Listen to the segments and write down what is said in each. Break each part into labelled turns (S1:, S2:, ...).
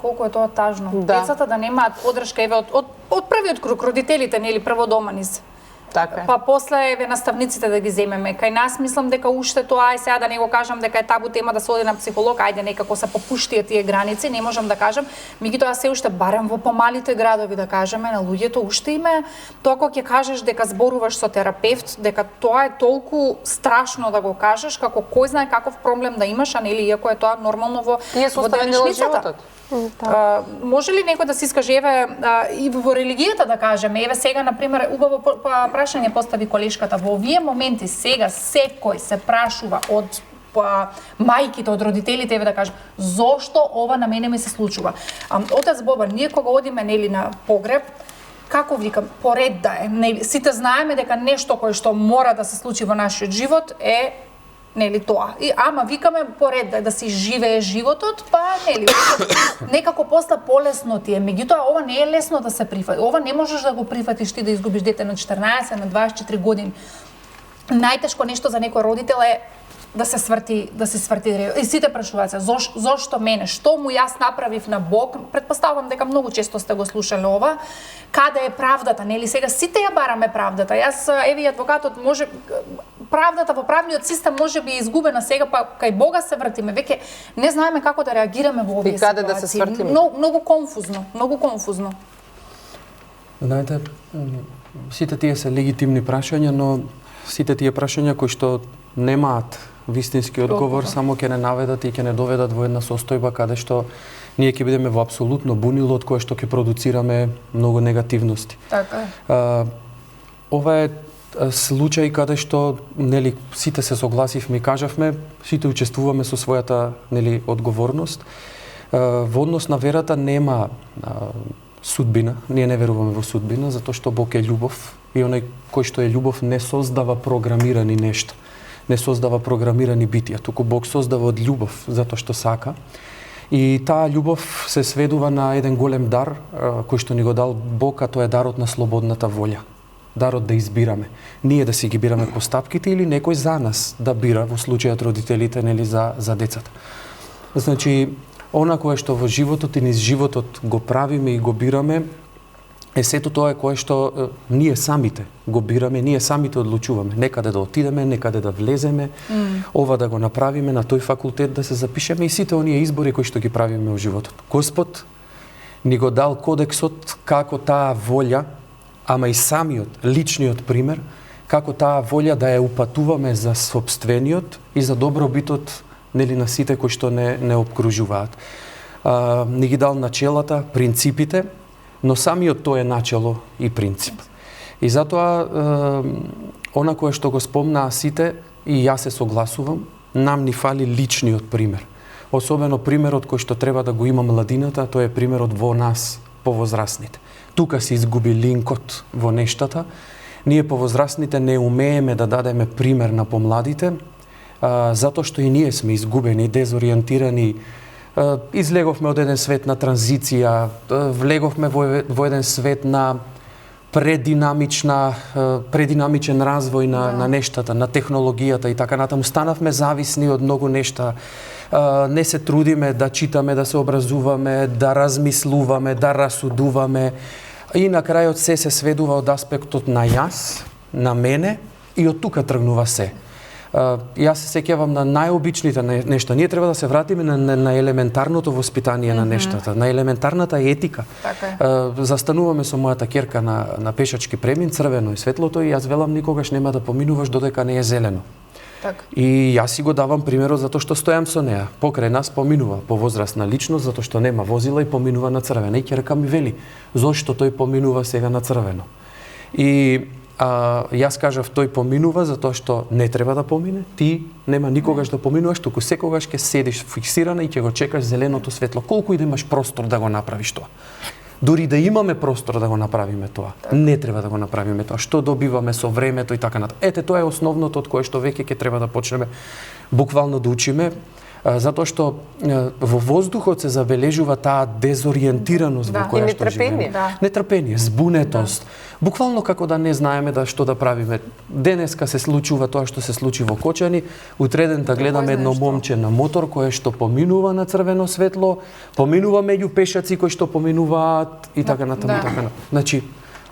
S1: колку е тоа тажно.
S2: Да.
S1: Децата да немаат подршка еве од првиот круг, родителите, нели, прво дома низ.
S2: Така е.
S1: Па после еве наставниците да ги земеме. Кај нас мислам дека уште тоа, сега да не го кажам дека е табу тема да се оди на психолог, ајде некако се попуштија тие граници, не можам да кажам, меѓутоа се уште барем во помалите градови да кажеме на луѓето уште име тоа кога ќе кажеш дека зборуваш со терапевт, дека тоа е толку страшно да го кажеш како кој знае каков проблем да имаш, а нели иако е тоа нормално во денешницата. Може ли некој да се искаже еве и во религијата да кажеме, еве сега на пример убаво прашање постави колешката, во овие моменти сега секој се прашува од мајките, од родителите, еве да кажем, зошто ова на мене ми се случува? Отец Боба, ние кога одиме нели на погреб, како викам, поред да е, нели, сите знаеме дека нешто кое што мора да се случи во нашиот живот е нели тоа. И ама викаме поред да си живее животот, па нели некако после полесно ти е. Меѓутоа ова не е лесно да се прифати. Ова не можеш да го прифатиш ти да изгубиш дете на 14, на 24 години. Најтешко нешто за некој родител е да се сврти и сите прашуваат се зошто мене, што му јас направив на Бог. Претпоставувам дека многу често сте го слушале ова. Каде е правдата, нели сега сите ја бараме правдата. Јас еве адвокатот може правдата во правниот систем може би е изгубена сега, па кај Бога се вртиме, веќе не знаеме како да реагираме во овие ситуации.
S2: И каде да се свртиме?
S1: Многу конфузно.
S3: Знаете, сите тие се легитимни прашања, но сите тие прашања кои што немаат вистински одговор, само ќе не наведат и ќе не доведат во една состојба каде што ние ќе бидеме во апсолутно бунило од кое што ќе продуцираме многу негативности.
S1: Така е.
S3: Ова е случај каде што нели сите се согласивме и кажавме, сите учествуваме со својата нели одговорност. Во однос на верата нема судбина, ние не веруваме во судбина, затоа што Бог е љубов и оној кој што е љубов не создава програмирани нешта, не создава програмирани битија, туку Бог создава од љубов затоа што сака. И таа љубов се сведува на еден голем дар кој што ни го дал Бог, а тоа е дарот на слободната волја. Дарот да избираме. Ние да си ги бираме постапките или некој за нас да бира, во случајот родителите, нели, за децата. Значи, она кое што во животот и низ животот го правиме и го бираме, е сето тоа кое што ние самите го бираме, ние самите одлучуваме. Некаде да отидеме, некаде да влеземе, ова да го направиме, на тој факултет да се запишеме и сите оние избори кои што ги правиме во животот. Господ ни го дал кодексот како таа волја, ама и самиот, личниот пример, како таа волја да ја упатуваме за сопствениот и за добробитот, нели, на сите кои што не обкружуваат. Ни ги дал начелата, принципите, но самиот тој е начело и принцип. И затоа, она кое што го спомнаа сите, и јас се согласувам, нам ни фали личниот пример. Особено примерот кој што треба да го има младината, тој е примерот во нас, повозрасните. Тука се изгуби линкот во нештата. Ние повозрасните не умееме да дадеме пример на помладите, затоа што и ние сме изгубени, дезориентирани. Излеговме од еден свет на транзиција, влеговме во еден свет на прединамичен развој на нештата, на технологијата и така натаму. Станавме зависни од многу нешта. Не се трудиме да читаме, да се образуваме, да размислуваме, да расудуваме. И на крајот се сведува од аспектот на јас, на мене, и од тука тргнува се. Јас се сеќавам на најобичните нешта. Ние треба да се вратиме на елементарното воспитание на нештата, на елементарната етика. Застануваме со мојата ќерка на пешачки премин, црвено е светлото, и јас велам никогаш нема да поминуваш додека не е зелено.
S1: Так.
S3: И јас си го давам примерот затоа што стојам со неа. Покрај нас поминува повозрасна личност затоа што нема возила и поминува на црвено. И ќерка ми вели: "Зошто тој поминува сега на црвено?" И јас кажав, тој поминува затоа што не треба да помине. Ти нема никогаш да поминуваш, туку секогаш ќе седиш фиксирана и ќе го чекаш зеленото светло. Колку и да имаш простор да го направиш тоа. Дури да имаме простор да го направиме тоа, не треба да го направиме тоа. Што добиваме со времето и така натаму. Ете, тоа е основното од кое што веќе ќе треба да почнеме буквално да учиме. Затоа што во воздухот се забележува таа дезориентираност во која што живееме. Нетрпение, збунетост. Буквално како да не знаеме што да правиме. Денеска се случува тоа што се случи во Кочани, утредента гледаме едно момче на мотор кое што поминува на црвено светло, поминува меѓу пешаци кои што поминуваат и така натаму, така натаму. Значи,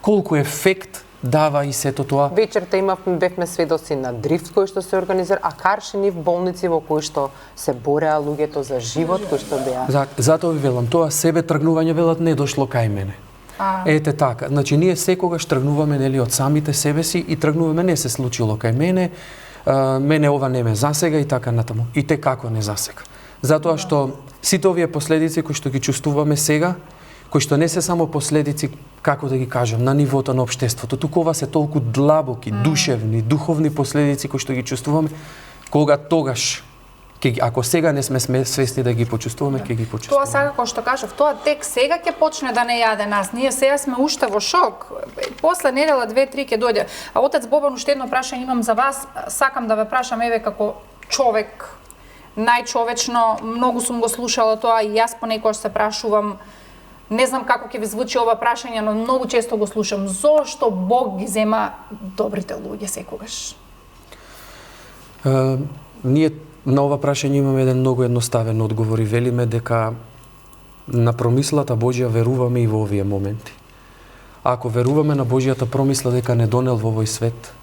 S3: колку ефект дава и сето тоа.
S2: Вечерта бевме сведоци на дрифт кој што се организира, а каршени в болници во кои што се бореа луѓето за живот, кои што беа.
S3: Затоа ви велам, тоа себе тргнување велат не дошло кај мене. Ете така, значи ние секогаш тргнуваме нели од самите себе си и тргнуваме не се случило кај мене, мене ова не ме засега и така натаму. И те како не засега. Затоа што сите овие последици кои што ги чувствуваме сега, кои што не се само последици, како да ги кажам, на нивото на општеството, туку ова се толку длабоки, душевни, духовни последици кои што ги чувствуваме, кога тогаш, ако сега не сме свесни да ги почувствуваме, ќе ги почувствуваме.
S1: Тоа сега, кој што кажав, тоа тек сега ќе почне да не јаде нас. Ние сега сме уште во шок. После недела 2-3 ќе дојде. А отец Бобан, уште едно прашање имам за вас. Сакам да ве прашам, еве, како човек, најчовечно, многу сум го слушала тоа и јас понекогаш се прашувам. Не знам како ќе ви звучи ова прашање, но многу често го слушам. Зошто Бог ги зема добрите луѓе секогаш?
S3: Ние на ова прашање имаме еден многу едноставен одговор и велиме дека на промислата Божја веруваме и во овие моменти. Ако веруваме на Божјата промисла дека не донел во овој свет,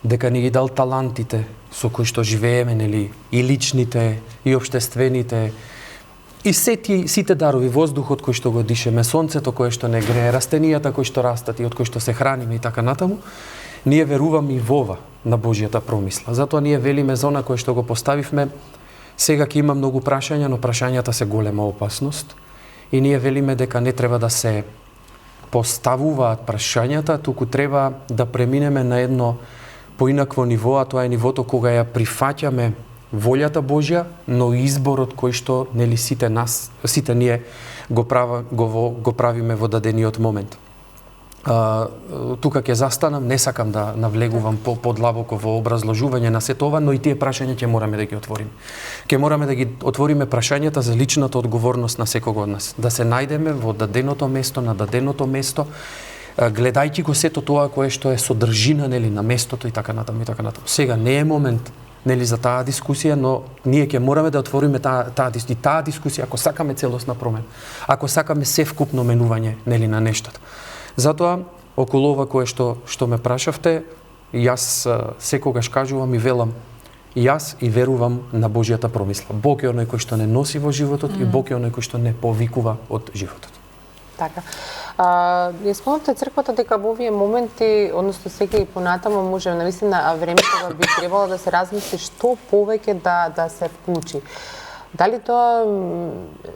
S3: дека ни ги дал талантите со кои што живееме, нели, и личните, и општествените, и сите дарови, воздухот кој што го дишеме, сонцето кое што не грее, растенијата кои што растат и од кои што се храниме и така натаму, ние веруваме и во ова на Божјата промисла. Затоа ние велиме за она кое што го поставивме, сега ќе има многу прашања, но прашањата се голема опасност и ние велиме дека не треба да се поставуваат прашањата, туку треба да преминеме на едно поинакво ниво, а тоа е нивото кога ја прифаќаме волјата Божја, но изборот кој што нели сите ние го правиме во дадениот момент. Тука ќе застанам, не сакам да навлегувам подлабоко во образложување на сето ова, но и тие прашања ќе мораме да ги отвориме. Ќе мораме да ги отвориме прашањата за личната одговорност на секого од нас, да се најдеме во даденото место, на даденото место, гледајќи го сето тоа кое што е содржина нели на местото и така натаму и така натаму. Сега не е момент нели за таа дискусија, но ние ќе мораме да отвориме таа дискусија ако сакаме целосна промена, ако сакаме севкупно менување нели на нештата. Затоа околу ова кое што ме прашавте, јас секогаш кажувам и велам, јас и верувам на Божјата промисла. Бог е оној кој што не носи во животот и Бог е оној кој што не повикува од животот.
S2: Така. Ја спомнавте црквата дека во овие моменти, односно сега и понатаму може навистина времето би требало да се размисли што повеќе да се вклучи. Дали тоа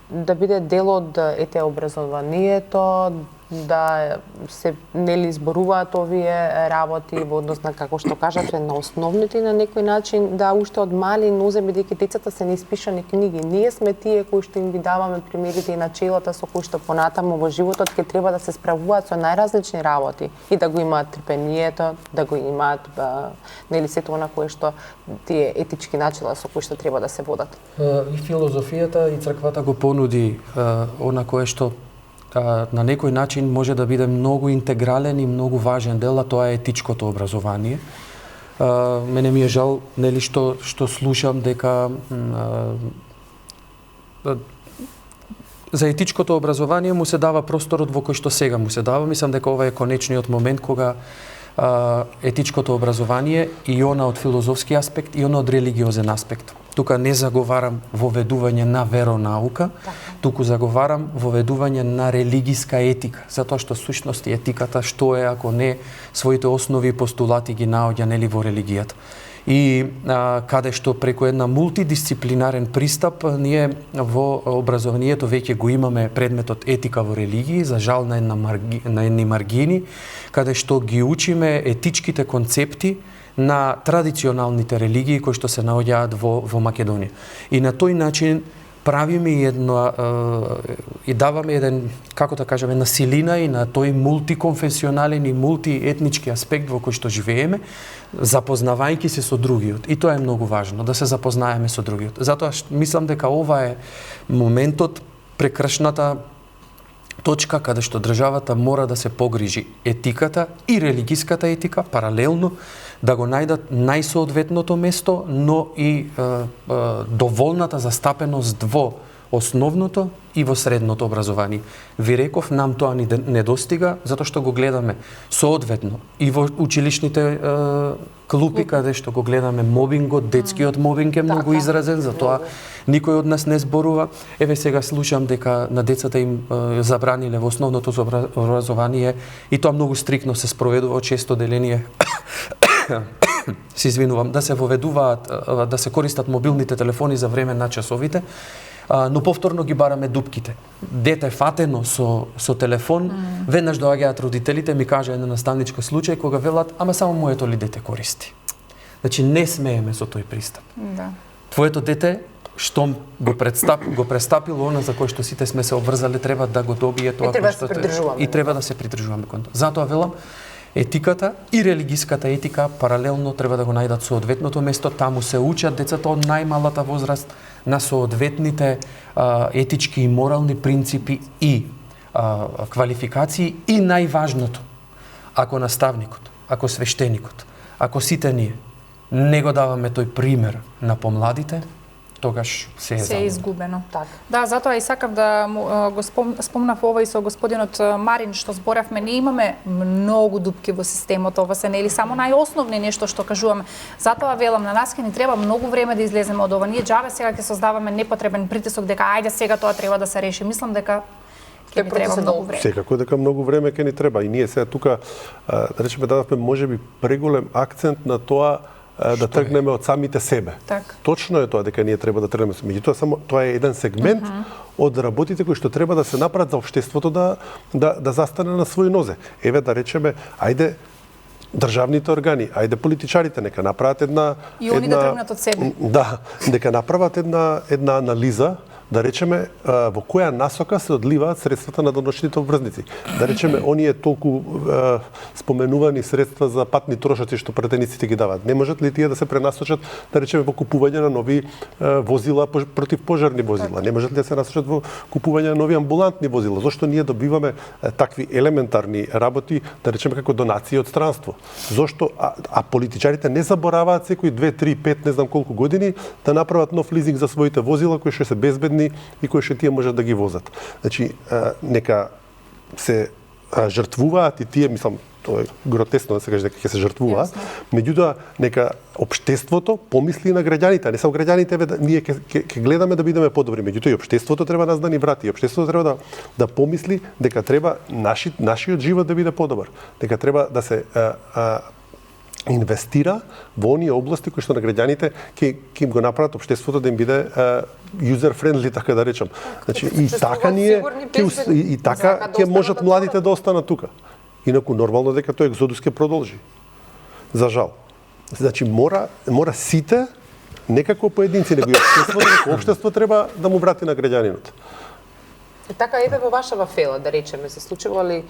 S2: да биде дел од образованието, да се нели зборуваат овие работи во однос на како што кажавте на основните на некој начин, да уште од мали нозе, бидејќи децата се неиспишани книги. Ние сме тие кои што им ги даваме примерите и начелата со кои што понатаму во животот ќе треба да се справуваат со најразлични работи и да го имаат трпението, да го имаат нели сето она кое што тие етички начела со кои што треба да се водат.
S3: И филозофијата и црквата го понуди она кое што на некој начин може да биде многу интегрален и многу важен дел, а тоа е етичкото образование. Мене ми е жал нели што слушам дека за етичкото образование му се дава просторот во кој што сега му се дава. Мислам дека ова е конечниот момент кога етичкото образование и она од филозофски аспект и она од религиозен аспект. Тука не заговарам воведување на веронаука, туку заговарам воведување на религиска етика, затоа што сушност и етиката што е ако не своите основи и постулати ги наоѓа нели во религијата. И каде што преку една мултидисциплинарен пристап ние во образованието веќе го имаме предметот етика во религии, за жал на едни маргини, каде што ги учиме етичките концепти на традиционалните религии кои што се наоѓаат во Македонија. И на тој начин правиме и даваме еден, како да кажеме, на силина и на тој мултиконфесионален и мултиетнички аспект во кој што живееме, запознавајќи се со другиот. И тоа е многу важно, да се запознаеме со другиот. Затоа мислам дека ова е моментот, прекршната точка каде што државата мора да се погрижи етиката и религиската етика паралелно, да го најдат најсоодветното место, но и доволната застапеност во основното и во средното образование. Ви реков, нам тоа ни недостига, затоа што го гледаме соодветно и во училишните клупи, каде што го гледаме мобингот, детскиот мобинг е многу изразен, затоа никој од нас не зборува. Еве сега слушам дека на децата им забраниле во основното образование и тоа многу стрикно се спроведува, често деление се извинувам, да се воведуваат, да се користат мобилните телефони за време на часовите, но повторно ги бараме дупките. Дете фатено со телефон, веднаш доаѓаат родителите, ми кажа една наставничка случај кога велат, ама само моето ли дете користи. Значи не смееме со тој пристап.
S1: Да.
S3: Твоето дете што го престапило она за кој што сите сме се обврзали, треба да го добие тоа
S2: кој што
S3: и треба да се придржуваме кон тоа. Затоа велам, етиката и религиската етика паралелно треба да го најдат соодветното место, таму се учат децата од најмалата возраст на соодветните етички и морални принципи и квалификации и најважното, ако наставникот, ако свештеникот, ако сите ние не го даваме тој пример на помладите, тогаш се е
S1: изгубено.
S2: Так.
S1: Да, затоа и сакав да го спомнав ова и со господинот Марин што зборавме, ние имаме многу дупки во системот, ова се нели само најосновни нешто што кажуваме. Затоа велам, на нас ќе ни треба многу време да излеземе од ова. Ние џабе сега ќе создаваме непотребен притисок дека ајде сега тоа треба да се реши. Мислам дека ќе ни треба многу време.
S4: Секако дека многу време ќе ни треба и ние сега тука да речеме дадовме можеби преголем акцент на тоа да тргнеме од самите себе.
S1: Так.
S4: Точно е тоа дека ние треба да тргнеме. Меѓутоа само тоа е еден сегмент од работите кои што треба да се направат за општеството да застане на своји нозе. Еве да речеме, ајде државните органи, ајде политичарите нека направат една
S1: и они да тргнат од себе.
S4: Да, нека направат една анализа, да речеме во која насока се одливаат средствата на даночните обврзници. Да речеме оние толку споменувани средства за патни трошоци што пратениците ги даваат. Не можат ли тие да се пренасочат, да речеме, во купување на нови возила, противпожарни возила? Не можат ли да се насочат во купување на нови амбулантни возила? Зошто ние добиваме такви елементарни работи, да речеме, како донации од странство? Зошто а политичарите не забораваат секои 2, 3, 5, не знам колку години да направат нов лизинг за своите возила кои што се безбедни и кои што тие можат да ги возат. Значи, нека се жртвуваат и тие, мислам, тоа е гротесно да се каже дека ќе се жртвуваат, меѓутоа нека општеството помисли на граѓаните, не само граѓаните, ние ќе гледаме да бидеме подобри, меѓутоа и општеството треба нас да ни врати, и општеството треба да помисли дека треба нашиот живот да биде подобар, дека треба да се инвестира во оние области кои што на граѓаните ќе им го направат општеството да им биде user friendly, така да речам. Значи и така ние ќе можат младите да останат тука. Инаку нормално дека тој екзодус ќе продолжи. За жал. Значи мора сите некако поединци, него и општество треба да му врати на граѓанинот.
S2: Така еве во вашава фела, да речеме, се случува ли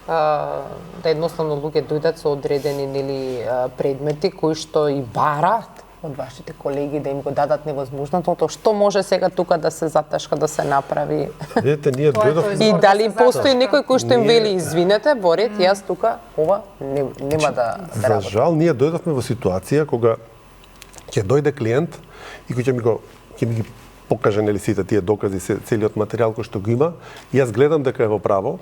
S2: да едноставно луѓе дојдат со одредени предмети кои што и бараат од вашите колеги да им го дадат невозможното, што може сега тука да се затешка да се направи?
S4: Видете, ние дојдовме
S2: и дали постои некој кој што им вели извинете, борет, јас тука ова нема да
S4: За жал, ние дојдовме во ситуација кога ќе дојде клиент и кој ќе ми ги покаже нели сите тие докази, целиот материјал кој што го има, и јас гледам дека е во право,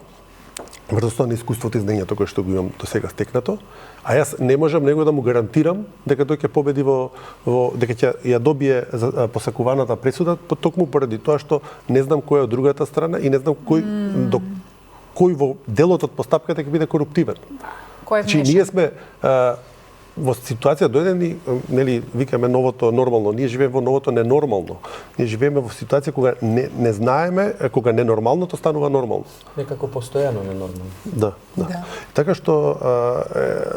S4: врз основа на искуството и знаењето кое што го имам до сега стекнато, а јас не можам него да му гарантирам дека тој ќе победи дека ќе ја добие посакуваната пресуда, токму поради тоа што не знам кој е од другата страна и не знам кој во делот од постапката ќе биде коруптивен.
S1: Кој е
S4: ние сме во ситуација дојдени, нели, викаме новото нормално, ние живееме во новото ненормално. Ние живееме во ситуација кога не знаеме, кога ненормалното станува нормално.
S3: Некако постојано ненормално.
S4: Да. Така што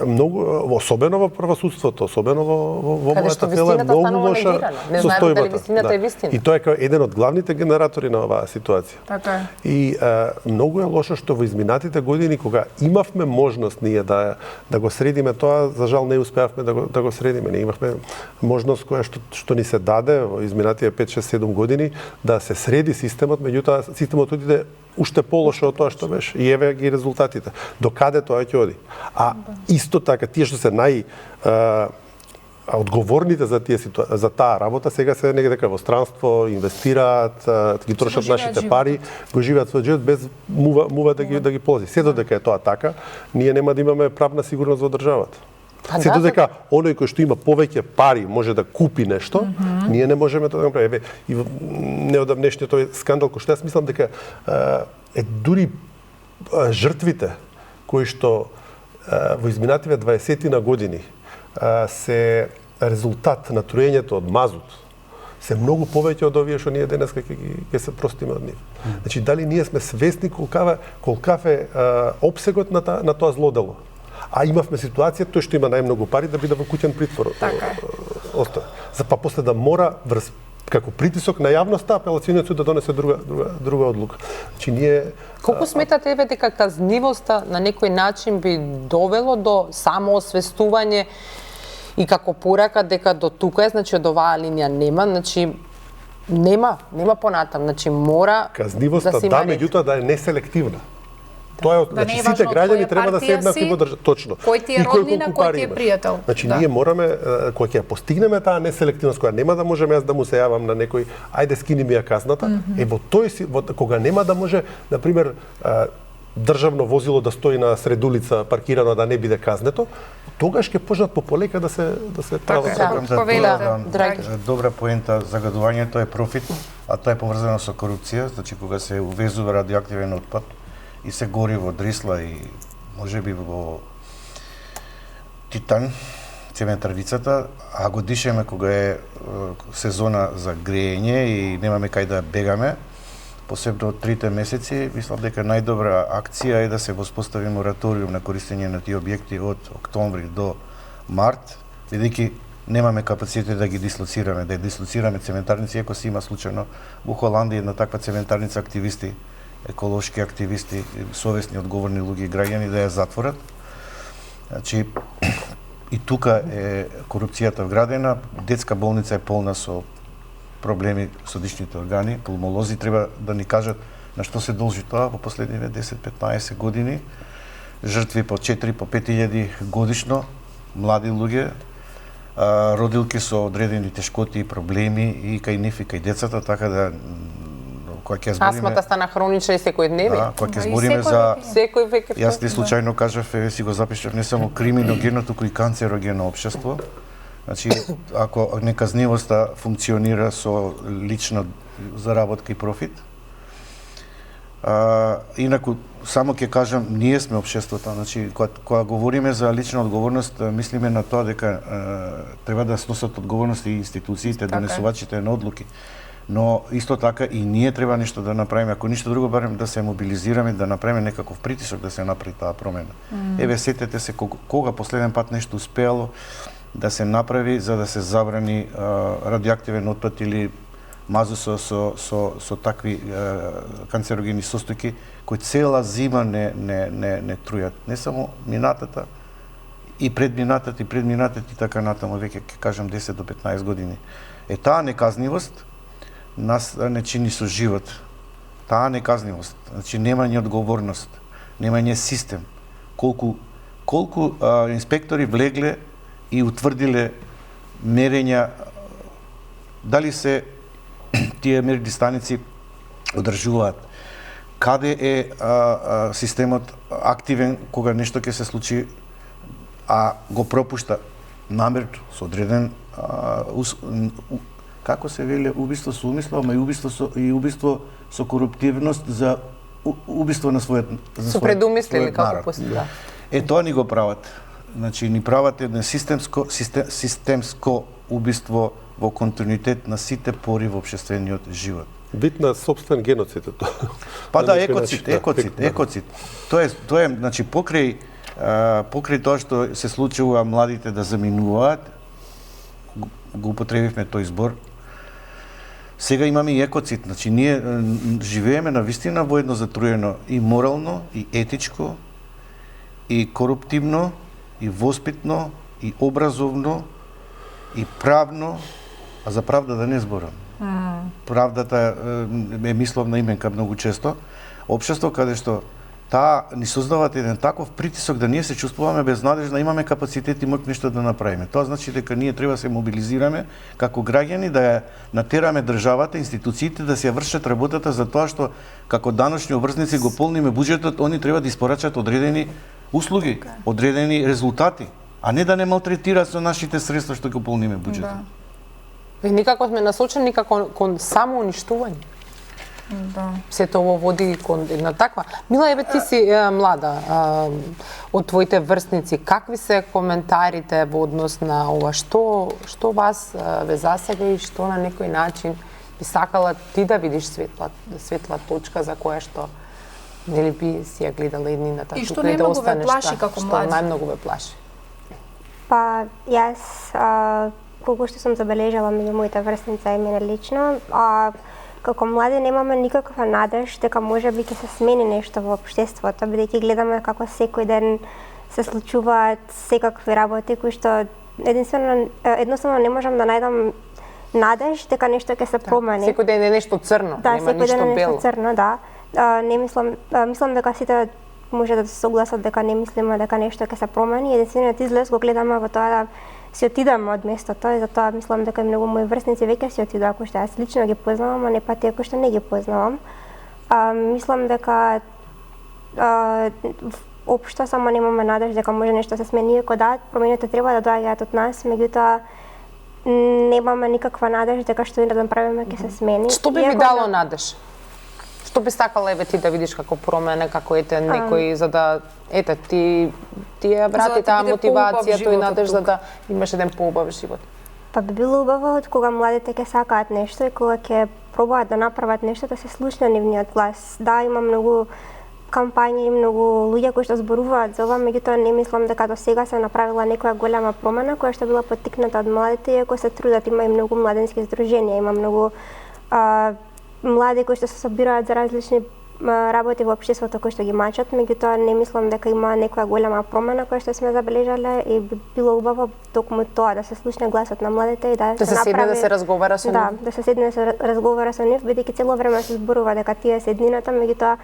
S4: многу, особено во правосудството, особено во мојата тела е многу лоша состојбата. И тоа е еден од главните генератори на оваа ситуација.
S1: Така е.
S4: И многу е лошо што во изминатите години кога имавме можност ние да го средиме тоа, за жал не успеавме да го средиме. Не имавме можност која што ни се даде во изминатите 5, 6, 7 години да се среди системот, меѓутоа системот отиде уште полошо од тоа што беше. И еве ги резултатите. До каде тоа ќе оди? А исто така тие што се одговорните за таа работа сега се негде во странство, инвестираат, ги трошат нашите пари, го живеат својот живот без мува да ги ползи. Се додека е тоа така, ние нема да имаме правна сигурност во државата. Се додека оној кој што има повеќе пари може да купи нешто, ние не можеме тоа да направиме. И неодамнешниот тој скандал кој што јас мислам дека дури жртвите кои што во изминативе 20 години се резултат на труењето од мазут, се многу повеќе од овие што ние денеска ќе се простиме од нив. Значи, дали ние сме свесни колкав е опсегот на тоа злодело? А имавме ситуација тој што има најмногу пари да биде во куќен притвор. Остава. Па после да мора како притисок на јавноста апелациониот суд да донесе друга одлука. Значи ние
S2: колку сметате еве дека казнивоста на некој начин би довело до самоосвестување и како порака дека до тука е, значи од оваа линија нема, значи нема понатам, значи мора
S4: казнивоста
S2: да се има
S4: меѓутоа да е неселективна. Тоа е, значи сите граѓани треба да се еднакви во држава, точно.
S1: Кој ти е роднина, кој ти е пријател.
S4: Значи ние мораме кога ќе постигнеме таа неселективност, која нема да можам јас да му се јавам на некој, ајде скини ми ја казната, во кога нема да може, на пример, државно возило да стои на сред улица паркирано да не биде казнето, тогаш ќе почнат пополека да се прават.
S5: Добра поента, загадувањето е профит, а тоа е поврзано со корупција, значи кога се увезува радиоактивен отпад и се гори во дрисла и можеби во титан, цементарницата, а го дишеме кога е сезона за грејење и немаме кај да бегаме, посебно од 3 месеци, мислам дека најдобра акција е да се воспостави мораториум на користење на тие објекти од октомври до март, бидејќи немаме капацитет да ги дислоцираме, да дислоцираме цементарници, иако се има случајно во Холандија една таква цементарница активисти, еколошки активисти, совесни, одговорни луѓе и граѓани да ја затворат. Значи, и тука е корупцијата вградена, детска болница е полна со проблеми со дишните органи, пулмолози треба да ни кажат на што се должи тоа во последниве 10-15 години. Жртви по 4, по 5000 годишно, млади луѓе, родилки со одредени тешкоти и проблеми и кај нив и кај децата, така да кога ќе збориме
S2: астмата стана хронична и секојдневна.
S5: Да, кога ќе збориме за
S2: секој веќе.
S5: Јас не случајно кажав, еве си го запишав, не само криминогенно, туку и канцерогенно општество. Значи, ако неказнивоста функционира со лична заработка и профит, инаку само ќе кажам, ние сме општеството, значи кога говориме за лична одговорност, мислиме на тоа дека треба да сносат одговорност и институциите, донесувачите на одлуки. Но исто така и ние треба нешто да направиме, ако ништо друго барем да се мобилизираме, да направиме некаков притисок да се направи таа промена. Еве сетете се кога последен пат нешто успеало да се направи за да се забрани радиоактивен отпад или мазут со такви канцерогени состојки кои цела зима не трујат. Не само минатата, и предминатата и така натаму, веќе ќе кажам 10 до 15 години. Е таа неказнивост нас не чини со живот. Таа неказнивост, значи немање одговорност, немање систем. Колку инспектори влегле и утврдиле мерења, дали се тие мерни станици одржуваат, каде е системот активен кога нешто ќе се случи, а го пропушта намерно со одреден како се вели, убиство со умисло, ама и убиство со коруптивност за убиство на својот
S2: со предумисли или како постигна.
S5: Тоа ни го прават. значи ни прават едно системско убиство во континуитет на сите пори во општествениот живот.
S4: Вид на собствен геноцид тоа.
S5: Па да, екоцид. Тоа е значи покрај тоа што се случува младите да заминуваат, го употребивме тој збор. Сега имаме и екоцид, значи ние живееме навистина во едно затруено и морално, и етичко, и коруптивно, и воспитно, и образовно, и правно, а за правда да не зборам. Правдата е мисловна именка многу често. Општество каде што таа ни создават еден таков притисок да ние се чувствуваме безнадежни, имаме капацитет и моќ нешто да направиме. Тоа значи дека ние треба да се мобилизираме како граѓани, да ја натераме државата, институциите да се вршат работата за тоа што како даночни обврзници го полниме буџетот, они треба да испорачат одредени услуги, одредени резултати, а не да не малтретираат со нашите средства што го полниме буџетот.
S2: Никако сме насочени кон самоуништување.
S1: Да.
S2: Сето ово води кон една таква. Мила, еве ти си млада, од твоите врсници, какви се коментарите во однос на ова? Што вас ве засега и што на некој начин би сакала ти да видиш светла точка за која што нели би си ја гледала еднината?
S1: И што најмногу ве плаши како млади?
S2: Што најмногу ве плаши?
S6: Па, јас колку што сум забележала меѓу моите врсница и мене лично, како млади немаме никаква надеж дека можеби ќе се смени нешто во општеството, бидејќи гледаме како секој ден се случуваат секакви работи кои што едноставно не можам да најдам надеж дека нешто ќе се промени.
S2: Секој ден е нешто црно,
S6: да,
S2: нема ништо бело. Да, секој ден е нешто
S6: црно, да. Мислам дека сите може да се согласат дека не мислиме дека нешто ќе се промени. Единствениот излез го гледаме во тоа да си отидеме од местото и затоа мислам дека и многу мои врсници веќе си отидоа, кои што јас лично ги познавам, а не па тие кои што не ги познавам. Мислам дека општо само немаме надеж дека може нешто се смени, иако да, промените треба да доаѓаат од нас, меѓутоа немаме никаква надеж дека што и да направиме ќе се смени.
S2: Што би ви дало надеж? Што би сакала еве ти да видиш како промена, како некој за да ти ја врати таа мотивација, тој надеж за да имаш еден поубав живот?
S6: Па би било убаво од кога младите ќе сакаат нешто и кога ќе пробаат да направат нешто да се слуша нивниот глас. Да, има многу кампањи и многу луѓе кои што зборуваат за ова, меѓутоа не мислам дека до сега се направила некоја голема промена која што била поттикната од младите, иако се трудат, има и многу младински здруженија, има многу млади кои што се собираат за различни работи во општеството кои што ги мачат, меѓутоа не мислам дека има некоја голема промена која што сме забележале и би било убаво токму тоа да се слушне гласот на младите и да се
S2: седне да се разговара со нив.
S6: Да, да се седне да се разговара со нив, бидејќи цело време се зборува дека тие се еднината, меѓутоа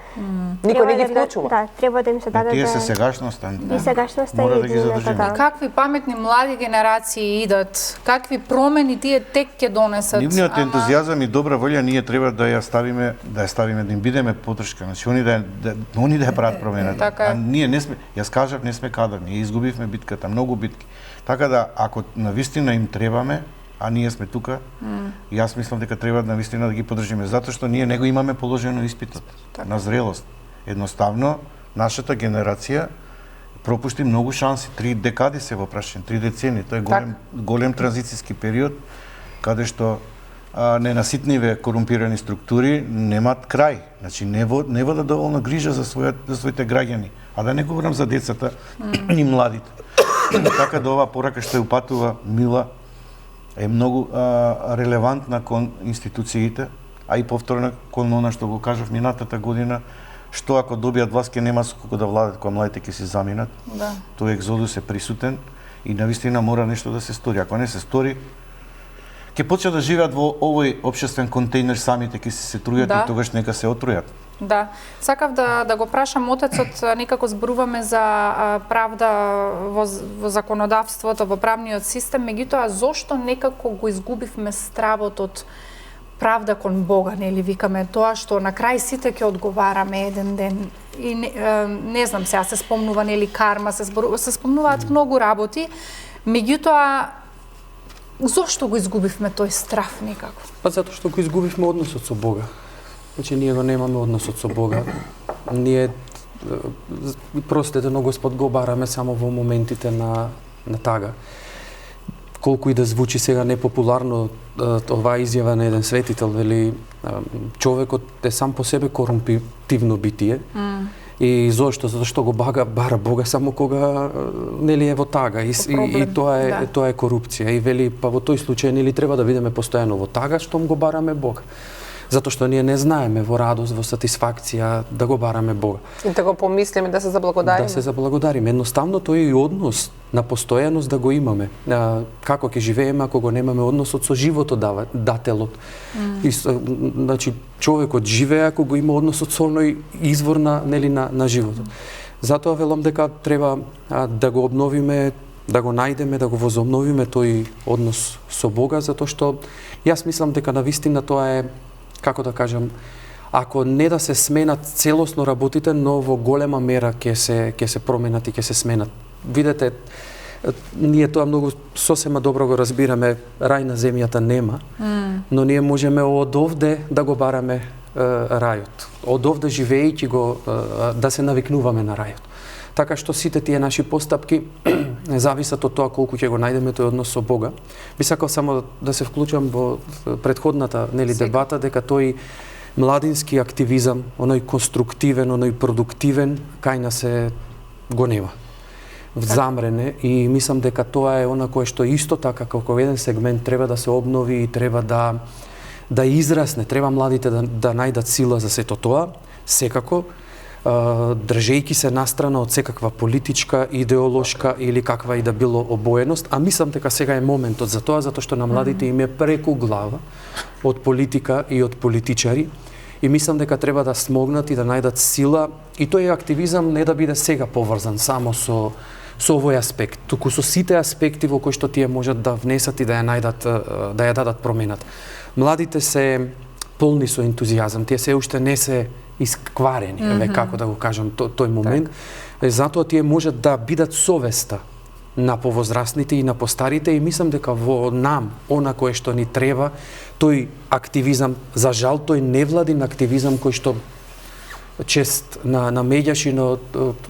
S2: никој не ги вклучува.
S6: Да, треба да им се даде
S5: тие се сегашноста.
S6: И сегашноста
S5: мора
S6: и
S5: да ги задржиме.
S1: И какви паметни млади генерации идат, какви промени тие тек ќе донесат.
S5: Нивниот ентузијазам и добра волја ние треба да ја ставиме, да им бидеме подршка. Значи они да ја прават промената.
S1: Така
S5: А ние не сме, јас кажав, не сме кадарни, изгубивме битката, многу битки. Така да ако навистина им требаме, а ние сме тука, јас мислам дека треба навистина да ги поддржиме, затоа што ние него имаме положено испитот на зрелост. Едноставно нашата генерација пропушти многу шанси, 3 декади се во прашање, 3 децени, тоа е голем транзицијски период каде што ненаситниве корумпирани структури немаат крај. Значи не вода доволно грижа за своите граѓани, а да не говорам за децата и младите. Така да оваа порака што ја упатува Мила е многу релевантна кон институциите, а и повторно кон она што го кажав минатата година, што ако добијат власт ќе нема колку да владат кога младите ќе се заминат.
S1: Да.
S5: Тој екзодус е присутен и навистина мора нешто да се стори. Ако не се стори, ќе почнат да живеат во овој општествен контејнер самите, ќе се трујат и тогаш нека се отрујат.
S1: Да, сакав да го прашам отецот, некако зборуваме за правда во законодавството, во правниот систем, меѓутоа зошто некако го изгубивме стравот од правда кон Бога, нели викаме тоа што на крај сите ќе одговараме еден ден. И не знам сега се спомнува нели карма, се спомнуваат многу работи, меѓутоа зошто го изгубивме тој страв некако?
S3: Па затоа што го изгубивме односот со Бога. Значи ние го немаме односот со Бога. Ние простете, но Господ го бараме само во моментите на тага. Колку и да звучи сега непопуларно оваа изјава на еден светител, вели човекот е сам по себе корумпитивно битие. И зошто? Затоа што го бара Бога само кога нели е во тага и тоа е корупција. И вели па во тој случај нели треба да бидеме постојано во тага штом го бараме Бога. Затоа што ние не знаеме во радост, во сатисфакција да го бараме Бога.
S2: И да го помислиме, да се заблагодариме.
S3: Да се заблагодариме. Едноставно тој е и однос на постојаност да го имаме. Како ќе живееме ако го немаме односот со животот дателот. И значи човекот живее ако го има односот со оној извор на животот. Затоа велам дека треба да го обновиме, да го најдеме, да го возобновиме тој однос со Бога, затоа што јас мислам дека навистина тоа е, како да кажам, ако не да се сменат целосно работите, но во голема мера ќе се променат и ќе се сменат. Видете, ние тоа многу сосема добро го разбираме, рај на земјата нема, но ние можеме од овде да го бараме рајот. Од овде живеејќи го да се навикнуваме на рајот. Така што сите тие наши постапки зависат од тоа колку ќе го најдеме тој однос со Бога. Би сакал само да се вклучам во претходната дебата дека тој младински активизам, оној конструктивен, оној продуктивен, кај нас го нема. Замрене и мислам дека тоа е она кое што исто така како еден сегмент треба да се обнови и треба да израсне, треба младите да најдат сила за сето тоа, секако држејќи се настрана од секаква политичка, идеолошка или каква и да било обоеност, а мислам дека сега е моментот за тоа, затоа што на младите им е преку глава од политика и од политичари, и мислам дека треба да смогнат и да најдат сила, и тој активизам не да биде сега поврзан само со овој аспект, туку со сите аспекти во кои што тие можат да внесат и да ја дадат промената. Младите се полни со ентузијазам, тие се уште не се искварени, како да го кажам, тој момент. Затоа тие можат да бидат совеста на повозрастните и на постарите, и мислам дека во нам, она кое што ни треба, тој активизам, за жал, тој невладин активизам кој што чест на меѓаши, но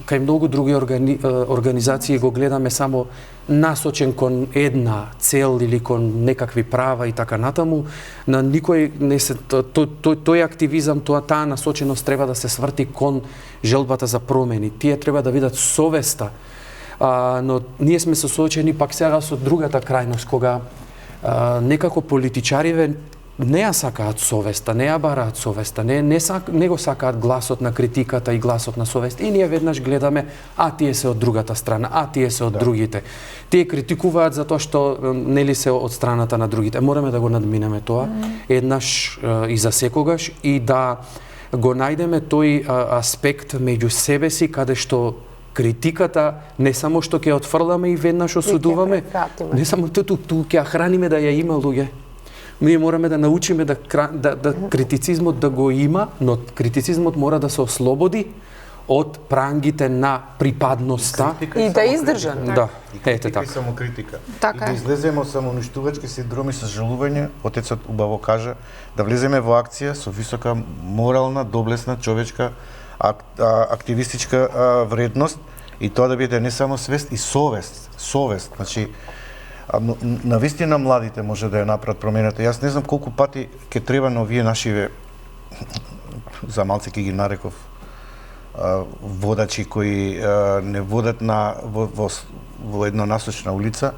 S3: кај многу други организации го гледаме само насочен кон една цел или кон некакви права и така натаму. На никој не се тој активизам, таа насоченост треба да се сврти кон желбата за промени. Тие треба да видат совеста. Но ние сме се соочени пак сега со другата крајност, кога некако политичариве не ја сакаат совеста, не ја бараат совеста, не го сакаат гласот на критиката и гласот на совест. И ние веднаш гледаме, тие се од другата страна, тие се од другите. Тие критикуваат затоа што нели се од страната на другите. Мораме да го надминеме тоа еднаш и за секогаш и да го најдеме тој аспект меѓу себе си каде што критиката не само што ќе отфрламе и веднаш осудуваме, не само ту ќе ја храниме да ја има луѓе. Ние мораме да научиме да критицизмот да го има, но критицизмот мора да се ослободи од прангите на припадноста
S2: и да издржа.
S3: Да,
S5: ете така. Само критика.
S1: Така.
S5: И да излеземе од самоуништувачки синдроми со жалување, отецот убаво кажа, да влеземе во акција со висока морална, доблесна, човечка, активистичка вредност, и тоа да биде не само свест, и совест. Значи, навистина младите може да ја направат промената. Јас не знам колку пати ќе треба на овие нашиве, за малце ќе ги нареков, водачи кои не водат во еднонасочна улица,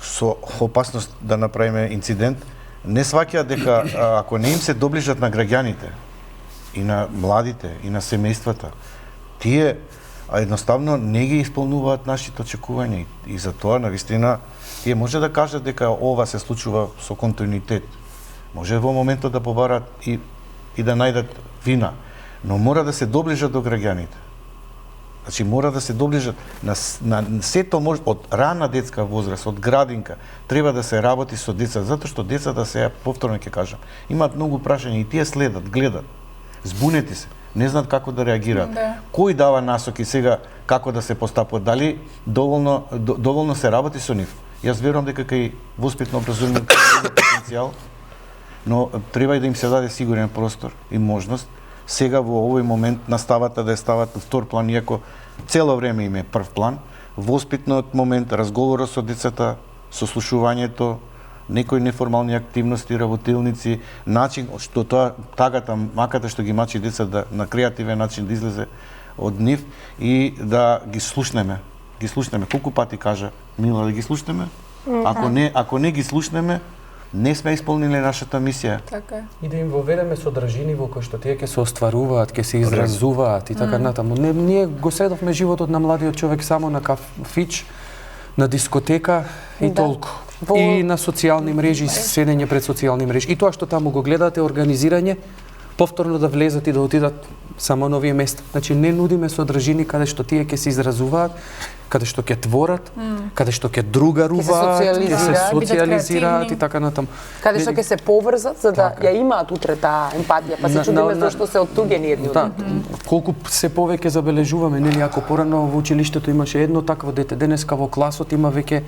S5: со опасност да направиме инцидент, не сваќаат дека ако не им се доближат на граѓаните, и на младите, и на семејствата, тие едноставно не ги исполнуваат нашите очекувања, и за тоа навистина тие може да кажат дека ова се случува со континуитет. Може во моментот да побараат и да најдат вина, но мора да се доближат до граѓаните. Значи мора да се доближат на сето може од рана детска возраст, од градинка, треба да се работи со деца, затоа што децата се, повторно ќе кажам, имаат многу прашања и тие следат, гледат, збунети се, не знаат како да реагираат. Кој дава насоки сега како да се постапува? Дали доволно се работи со нив? Јас верувам дека кај воспитно образување потенцијал, но треба и да им се даде сигурен простор и можност сега во овој момент наставата да ја стават на втор план, иако цело време им е прв план. Воспитниот момент, разговорот со децата, сослушувањето, некои неформални активности, работилници, начин што тоа тагата, маката што ги мачи деца да на креативен начин да излезе од нив и да ги слушнеме. Ги слушнеме. Колку пати кажа Мила да ги слушнеме? Ако не ги слушнеме, не сме исполниле нашата мисија.
S1: Така е.
S3: И да им воведеме содржини во кои што тие ќе се остваруваат, ќе се изразуваат и така натаму. Ние го средовме животот на младиот човек само на кафич, на дискотека и толку. И на социјални мрежи, седење пред социјални мрежи. И тоа што таму го гледате организирање, повторно да влезат и да отидат само на овие места. Значи не нудиме содржини каде што тие ќе се изразуваат, каде што ќе творат, каде што ќе другаруваат, ќе се социјализираат и така натаму.
S2: Каде што ќе се поврзат за да ја имаат утре таа емпатија, па се чудиме зашто се оттугени едни од други.
S3: Колку се повеќе забележуваме, нели, ако порано во училиштето имаше едно такво дете, денеска во класот има веќе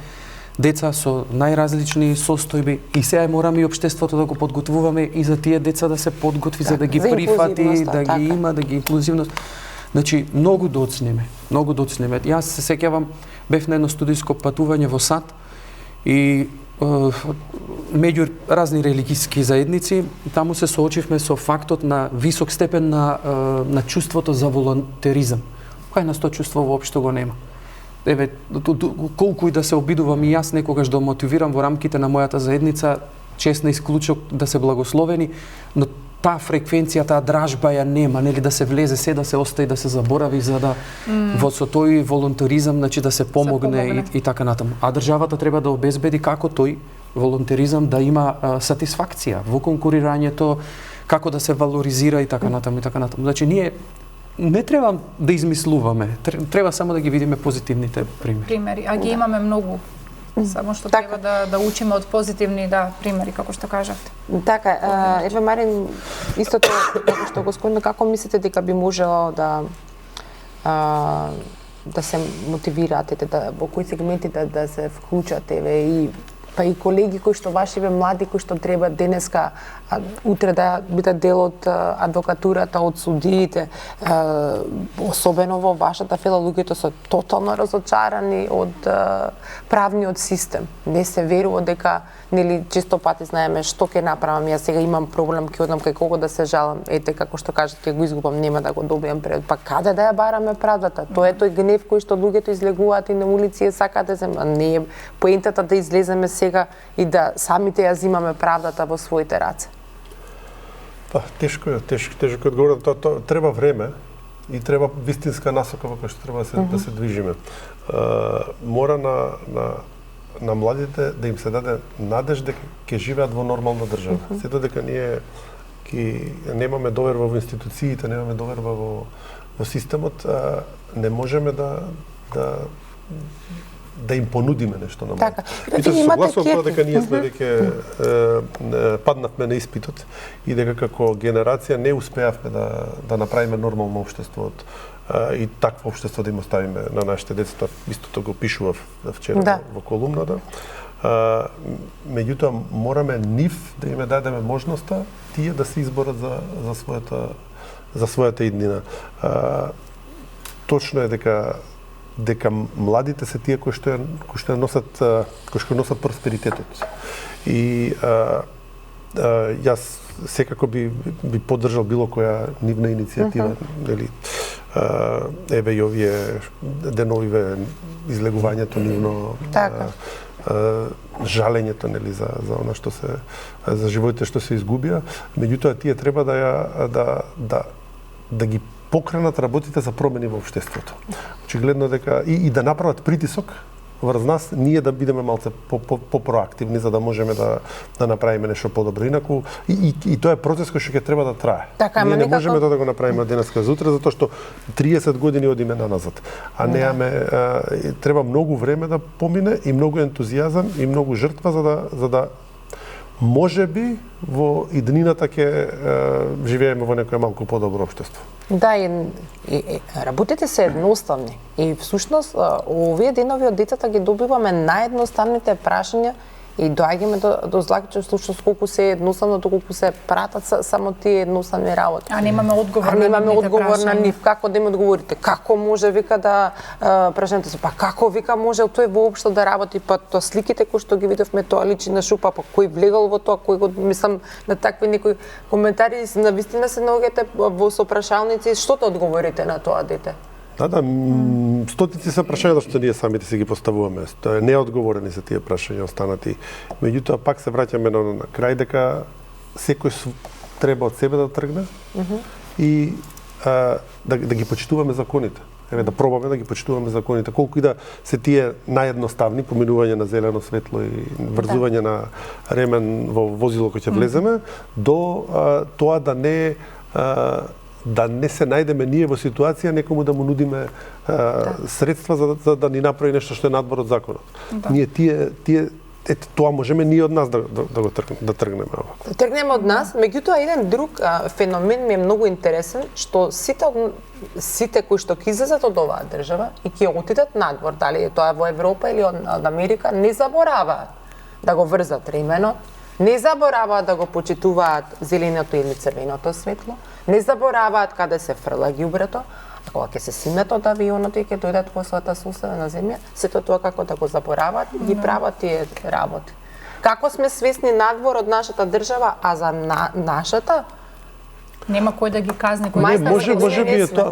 S3: деца со најразлични состојби и сега мораме и општеството да го подготвуваме и за тие деца да се подготви за да ги прифати, да ги има, да ги инклузивност. Значи многу доцнеме, многу доцнеме. Јас се сеќавам, бев на едно студијско патување во САД и меѓу разни религиски заедници, таму се соочивме со фактот на висок степен на чувството за волонтеризам. Кај нас тоа чувство воопшто го нема. Еве, колку и да се обидувам и јас некогаш да мотивирам во рамките на мојата заедница, чест на исклучок да се благословени, но таа фреквенција, таа дражба ја нема, нели, да се влезе се, да се остави, да се заборави, за да во со тој волонтеризам, значи да се помогне и така натаму. А државата треба да обезбеди како тој волонтеризам да има сатисфакција во конкурирањето, како да се валоризира и така натаму и така натаму. Значи ние не треба да измислуваме, треба само да ги видиме позитивните примери.
S1: А ги имаме многу. Само што треба да учиме од позитивни примери, како што кажавте.
S2: Така, еве Марин, истото како што го сконда, како мислите дека би можело да се мотивирате, во кои сегменти да се вклучат, еве и па и колеги кои што вашиве млади кои што треба денеска утре да бидат дел од адвокатурата, од судиите, особено во вашата фела луѓето се тотално разочарани од правниот систем. Не се верува дека, нели, често пати знаеме што ќе направам, јас сега имам проблем, ќе одам кај кого да се жалам, ете како што кажат, ќе го изгубам, нема да го добијам пред. Па каде да ја бараме правдата? Тоа е тој гнев кој што луѓето излегуваат и на улици и сакаат да земат. Не е поентата да излеземе сега и да самите ја зимаме правдата во своите раце.
S4: Па, тешко е одговорам. Тоа треба време и треба вистинска насока во која што треба да се движиме. Мора на младите да им се даде надеж дека ќе живеат во нормална држава. Сето дека ние немаме доверба во институциите, немаме доверба во системот, не можеме да им понудиме нешто на младите.
S2: Така.
S4: И тоа се согласувам тоа дека ние сме веќе паднавме на испитот и дека како генерација не успеавме да направиме нормално општество и такво општество да им оставиме на нашите деца. Истото го пишував вчера во колумната. Меѓутоа мораме нив да им дадеме можноста тие да се изборат за својата иднина. Точно е дека младите се тие кои што носат просперитетот. И јас секако би поддржал било која нивна иницијатива, нели, еве и овие деновиве излегувањето нивно, жалењето, нели, за она што за животите што се изгубија, меѓутоа тие треба да ги покренат работите за промени во општеството. Очигледно дека и да направат притисок врз нас, ние да бидеме малце по-проактивни за да можеме да направиме нешто подобро. Инаку и тоа е процес кој што ќе треба да трае. Ние не можеме да го направиме денеска за утре затоа што 30 години одиме наназад. А неаме треба многу време да помине и многу ентузијазам и многу жртва за да можеби во иднината ќе живееме во некое малку подобро општество.
S2: Да, и работите се едноставни. И всушност овие денови од децата ги добиваме наједноставните прашања И доаѓаме до заклучок што колку се едноставно, колку се пратат само тие едноставни работи.
S1: А немаме одговор на
S2: немаме одговор на
S1: прашања.
S2: нив. Како да им одговорите? Како може вика да прашањето се, па како вика може тој воопшто да работи, па тоа сликите кои што ги видовме, тоа личи на шупа, па кој влегал во тоа, кој го мислам на такви некои коментари, навистина се наоѓате во сопрашалници, што да одговорите на тоа дете?
S4: Да, стотици се прашања што ние самите си ги поставуваме. Тоа е неодговорени се тие прашања останати. Меѓутоа пак се враќаме на крај дека секој треба од себе да тргне и да ги почитуваме законите. Еве да пробаме да ги почитуваме законите, колку и да се тие наједноставни, поминување на зелено светло и врзување на ремен во возило кој ќе влеземе, до тоа да не се најдеме ние во ситуација некому да му нудиме средства за да ни направи нешто што е надвор од законот. Ние тоа можеме ние од нас да тргнеме ова.
S2: Тргнеме од нас, меѓутоа еден друг феномен ми е многу интересен, што сите кои што ќе излезат од оваа држава и ќе отидат надвор, дали е тоа во Европа или од Америка, не забораваат да го врзат ременот, не забораваат да го почитуваат зеленото или црвеното светло, не забораваат каде се фрла ѓубрето, а кога ќе се симнат од авионот и ќе дојдат во својата соседна земја, сето тоа како да го забораваат, ги прават тие работи. Како сме свесни надвор од нашата држава, а за нашата
S1: Нема кој да ги казни, кој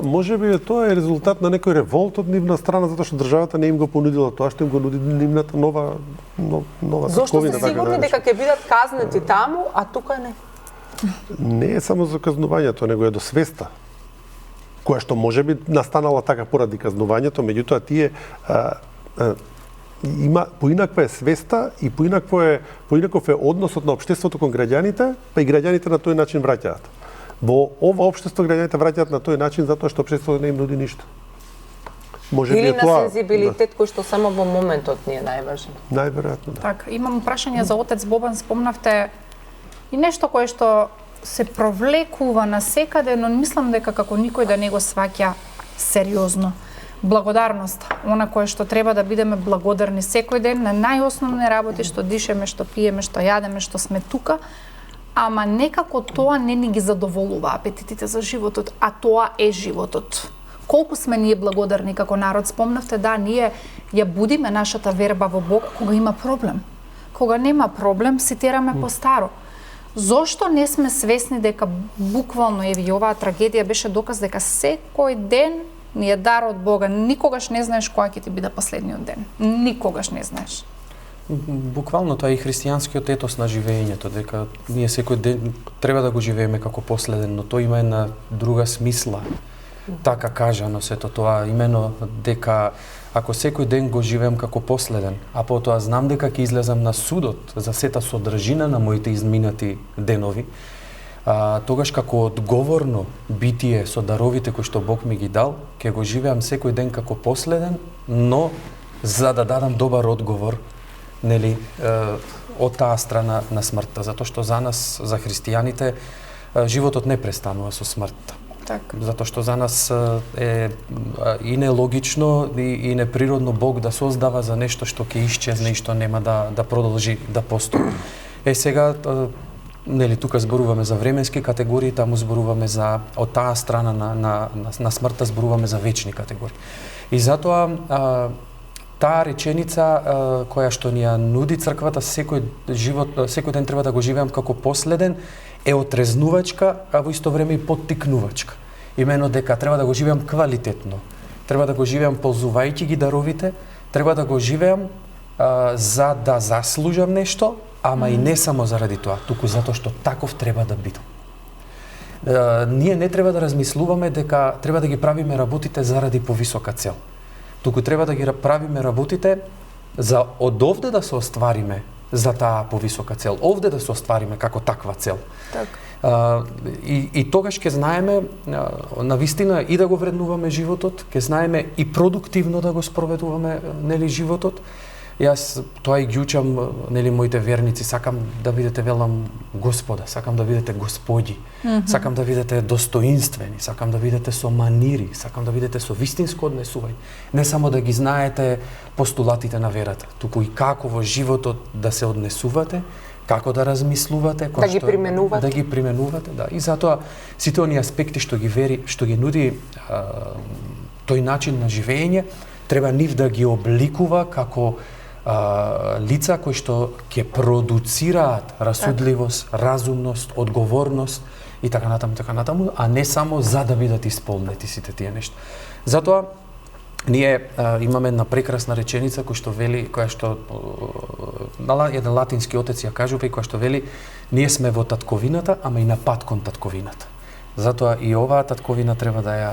S4: можеби тоа е резултат на некој револт од нивна страна затоа што државата не им го понудила тоа што им го нуди нивната нова
S2: Зошто се сигурни дека ќе бидат казнети таму, а тука не?
S4: Не е само за казнувањето, него е до свеста, која што можеби настанала така поради казнувањето, меѓутоа тие има поинаква е свеста и поинаков е односот на општеството кон граѓаните, па и граѓаните на тој начин враќаат. Во ова општество граѓаните враќаат на тој начин затоа што општеството не им нуди ништо.
S2: Или на сензибилитет кој што само во моментот ни е најважен.
S4: Најверојатно, да.
S1: Так, имам прашање за отец Бобан, спомнавте и нешто кое што се провлекува насекаде, но мислам дека како никој да не го сваќа сериозно. Благодарност, она кое што треба да бидеме благодарни секој ден на најосновни работи што дишеме, што пиеме, што јадеме, што сме тука, ама некако тоа не ни ги задоволува апетитите за животот, а тоа е животот. Колку сме ние благодарни како народ, спомнавте, да, ние ја будиме нашата верба во Бог кога има проблем. Кога нема проблем, се тераме по старо. Зошто не сме свесни дека буквално еве оваа трагедија беше доказ дека секој ден ни е дар од Бога. Никогаш не знаеш која ќе ти биде последниот ден. Никогаш не знаеш.
S3: Буквално тоа е и христијанскиот етос на живеењето, дека ние секој ден треба да го живееме како последен, но тоа има една друга смисла. Така кажано сето тоа, имено дека ако секој ден го живеам како последен, а потоа знам дека ќе излезам на судот за сета содржина на моите изминати денови, тогаш како одговорно битие со даровите кои што Бог ми ги дал, ќе го живеам секој ден како последен, но за да дадам добар одговор, нели, од таа страна на смртта, затоа што за нас, за христијаните, животот не престанува со смртта.
S1: Так.
S3: Затоа што за нас е и нелогично и неприродно Бог да создава за нешто што ќе исчезне и што нема да продолжи да постои. Сега нели тука зборуваме за временски категории, таму зборуваме за од таа страна на смртта зборуваме за вечни категории. И затоа таа реченица која што ни ја нуди црквата, секој ден треба да го живеам како последен, е отрезнувачка, а во исто време и поттикнувачка. Имено дека треба да го живеам квалитетно. Треба да го живеам ползувајќи ги даровите, треба да го живеам за да заслужам нешто, ама и не само заради тоа, туку затоа што таков треба да бидам. Ние не треба да размислуваме дека треба да ги правиме работите заради повисока цел. Туку треба да ги правиме работите за од овде да се оствариме за таа повисока цел, овде да се оствариме како таква цел.
S1: Так.
S3: И тогаш ќе знаеме навистина и да го вреднуваме животот, ќе знаеме и продуктивно да го спроведуваме нели животот, Јас тоа и ги учам, нели, моите верници, сакам да видите, велам, Господа, сакам да видите Господи, сакам да видите достоинствени, сакам да видите со манири, сакам да видите со вистинско однесување. Не само да ги знаете постулатите на верата, туку и како во животот да се однесувате, како да размислувате,
S2: да ги применувате.
S3: Да ги применувате, да. И затоа сите оние аспекти што ги нуди тој начин на живење, треба нив да ги обликува како лица кои што ќе продуцираат расудливост, разумност, одговорност и така натаму, а не само за да бидат исполнети сите тие нешта. Затоа ние имаме една прекрасна реченица која што еден латински отец ја кажува и која што вели: ние сме во татковината, ама и на пат кон татковината. Затоа и оваа татковина треба да ја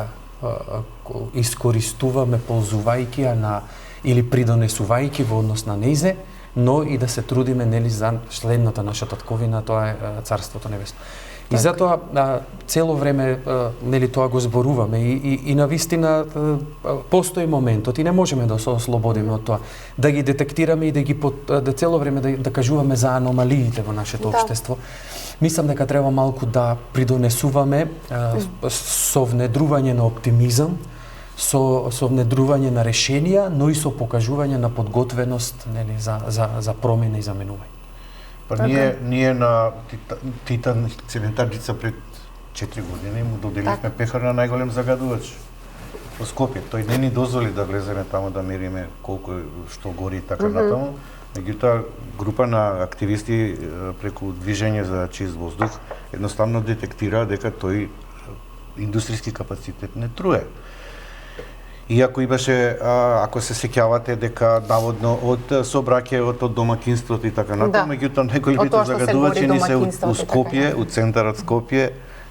S3: искористуваме ползувајќи ја на или придонесувајќи во однос на нејзе, но и да се трудиме, нели, за следната наша татковина, тоа е Царството небесно. И затоа цело време, нели, тоа го зборуваме и на вистина постои моментот и не можеме да се ослободиме од тоа, да ги детектираме и да цело време да кажуваме за аномалиите во нашето општество. Мислам дека треба малку да придонесуваме со внедрување на оптимизам, со внедрување на решенија, но и со покажување на подготвеност, нели, за промена и за менување.
S5: Па ние на Титан цементарница пред 4 години му доделивме пехар на најголем загадувач во Скопје. Тој не ни дозволи да влеземе таму да мериме колку што гори и така натаму. Меѓутоа, група на активисти преку движење за чист воздух едноставно детектира дека тој индустријски капацитет не труе. Иако имаше, ако се сеќавате, дека наводно од сообраќајот, од домакинството и така натаму, меѓутоа најголемите загадувачи ни се у Скопје, у центарот Скопје,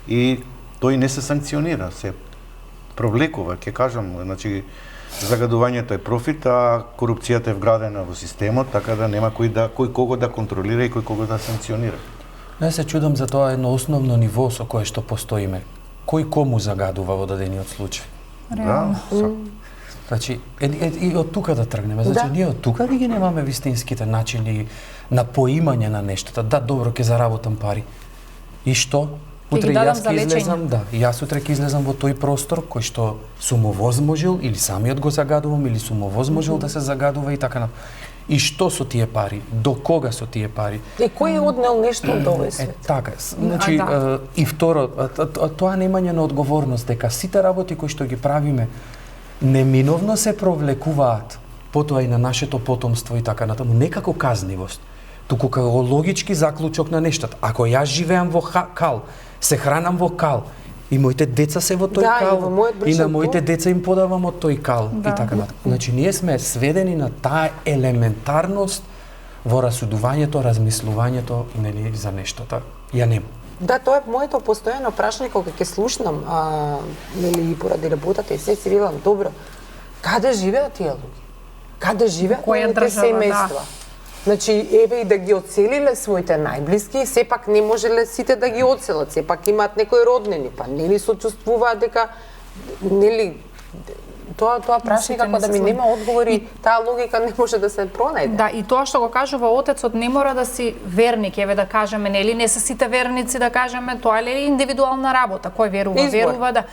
S5: и тој не се санкционира, се провлекува, ќе кажам, значи загадувањето е профит, а корупцијата е вградена во системот, така да нема кој кого да контролира и кој кого да санкционира.
S3: Не се чудам за тоа едно основно ниво со кое што постоиме. Кој кому загадува во дадениот случај?
S5: Да.
S3: Значи, и од тука да тргнеме. Значи, ние од тука да ги немаме вистинските начини на поимање на нештата. Да, добро, ќе заработам пари. И што? Утре јас ќе излезам, јас утре ќе излезам во тој простор кој што сум овозможил или самиот го загадувам или сум овозможил да се загадува и така натаму. И што со тие пари? До кога со тие пари?
S2: И кој е однел нешто од овој свет?
S3: Така, значи, и второ, тоа немање на одговорност, дека сите работи кои што ги правиме неминовно се провлекуваат потоа и на нашето потомство и така натаму, не како казнивост, туку како логички заклучок на нештата. Ако јас живеам во кал, се хранам во кал, и моите деца се во тој кал, и на моите деца им подавам од тој кал, и така натаму. Значи, ние сме сведени на таа елементарност во расудувањето, размислувањето, нели, за нештата. Ја нема.
S2: Да, тоа е моето постојано прашање кога ќе слушнам, нели, и поради работата и се си велам, добро, каде живеат тие луѓе? Каде живеат моите семејства? Значи, еве и да ги одселиле своите најблиски, сепак не можеле сите да ги одселат, сепак имаат некои роднини, па нели сочувствуваат дека, нели, тоа прашање како да ми нема одговори, таа логика не може да се пронајде.
S1: Да, и тоа што го кажува отецот, не мора да си верник, еве да кажеме, нели, не се сите верници, да кажеме, тоа е индивидуална работа, кој верува, верува, да.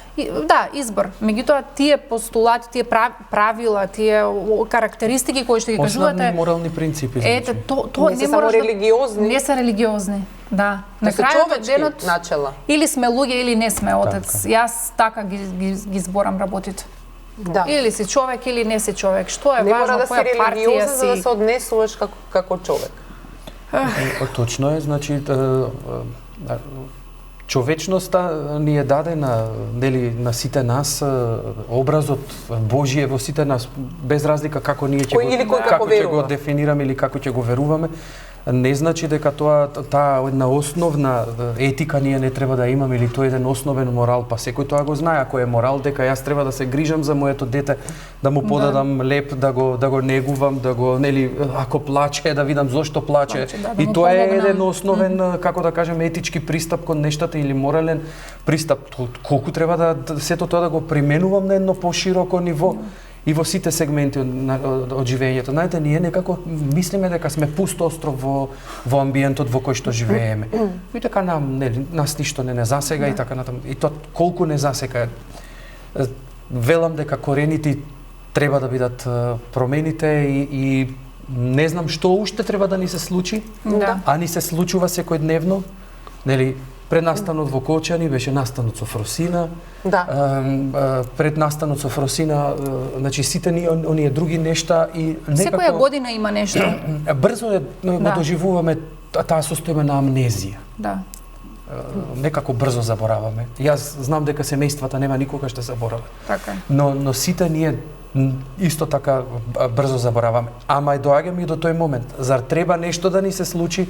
S1: Да, избор. Меѓутоа, тие постулати, тие правила, тие карактеристики кои што ги кажувате,
S3: основни морални принципи,
S1: ете, тоа
S2: не се само религиозни.
S1: Не се религиозни. Да, на крајот од денот
S2: начела.
S1: Или сме луѓе или не сме отец. Јас така ги зборам работите.
S2: Да.
S1: Или си човек или не си човек. Што е
S2: не
S1: важно,
S2: мора да
S1: која
S2: си
S1: партија
S2: си? За да се однесуваш како човек.
S3: Точно е, значи човечноста ни е дадена, нели, на сите нас, образот Божје во сите нас, без разлика како ние ќе го дефинираме или како ќе го веруваме. Не значи дека таа една основна етика ние не треба да имаме или тоа е еден основен морал, па секој тоа го знае, ако е морал дека јас треба да се грижам за моето дете, да му подадам леп, да го негувам, да го, нели, ако плаче, да видам зошто плаче. И тоа е еден основен, како да кажем, етички пристап кон нештата или морален пристап. Колку треба да сето тоа да го применувам на едно пошироко ниво. и во сите сегменти од живењето. Знаете, ние некако мислиме дека сме пуст остров во амбиентот во кој што живееме. И дека нас ништо не засега и така натаму. И тоа колку не засега. Велам дека корените треба да бидат промените и не знам што уште треба да ни се случи, а ни се случува секојдневно. Нели, пред настанот во Кочани беше настанот со Фросина. Пред настанот со Фросина, значи сите оние други нешта и некако
S1: секоја година има нешто.
S3: Брзо го доживуваме таа состојба на амнезија.
S1: Да.
S3: Некако брзо забораваме. Јас знам дека семејствата нема никогаш да заборават.
S1: Така.
S3: Но сите ние исто така брзо забораваме. Ама и доаѓаме и до тој момент. Зар треба нешто да ни се случи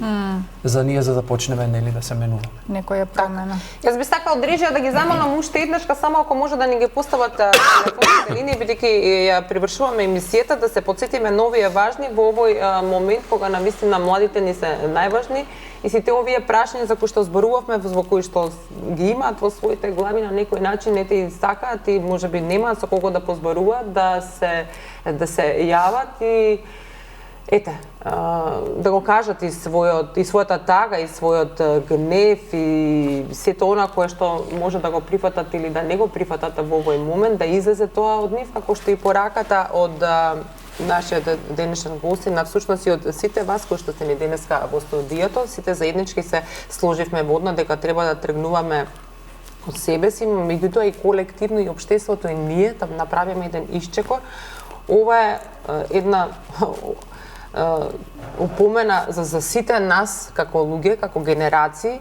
S3: за ние за да почнеме нели да се менуваме?
S1: Некоја промена.
S2: Јас би сакал Дрежја да ги замолам уште еднашка, само ако може да ни ги постават телефонските линии, бидејќи ја привршуваме емисијата, да се потсетиме нови е важни во овој момент кога навистина младите ни се најважни и сите овие прашања за кои што зборувавме, во кои што ги имаат во своите глави на некој начин, не те сакаат и можеби немаат со кого да позборуваат, да се јават и да го кажат и својата тага, и својот гнев и сето она кое што може да го прифатат или да не го прифатат во овој момент, да излезе тоа од нив, како што и пораката од нашиот денешен гост, на всушност и од сите вас кои што сте ни денеска во студиото, сите заеднички се сложивме водно дека треба да тргнуваме од себе си, меѓутоа и колективно и општеството и ние да направиме еден исчекор. Ова е една упомена за сите нас како луѓе, како генерации,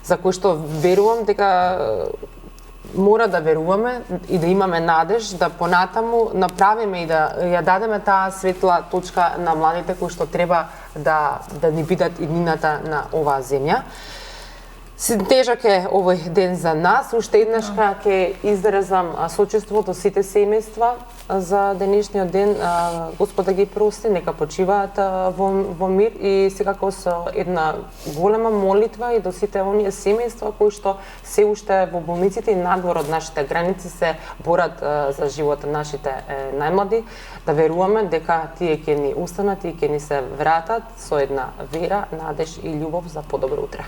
S2: за кои што верувам дека мора да веруваме и да имаме надеж да понатаму направиме и да ја дадеме таа светла точка на младите кои што треба да ни бидат иднината на оваа земја. Тежак е овој ден за нас. Уште еднашка ќе изразам сочувството сите семејства за денешниот ден. Господ да ги прости, нека почиваат во мир и секако со една голема молитва и до сите оние семејства кои што се уште во болниците и надвор од нашите граници се борат за животот нашите најмлади, да веруваме дека тие ќе ни останат и ќе ни се вратат со една вера, надеж и љубов за подобро утре.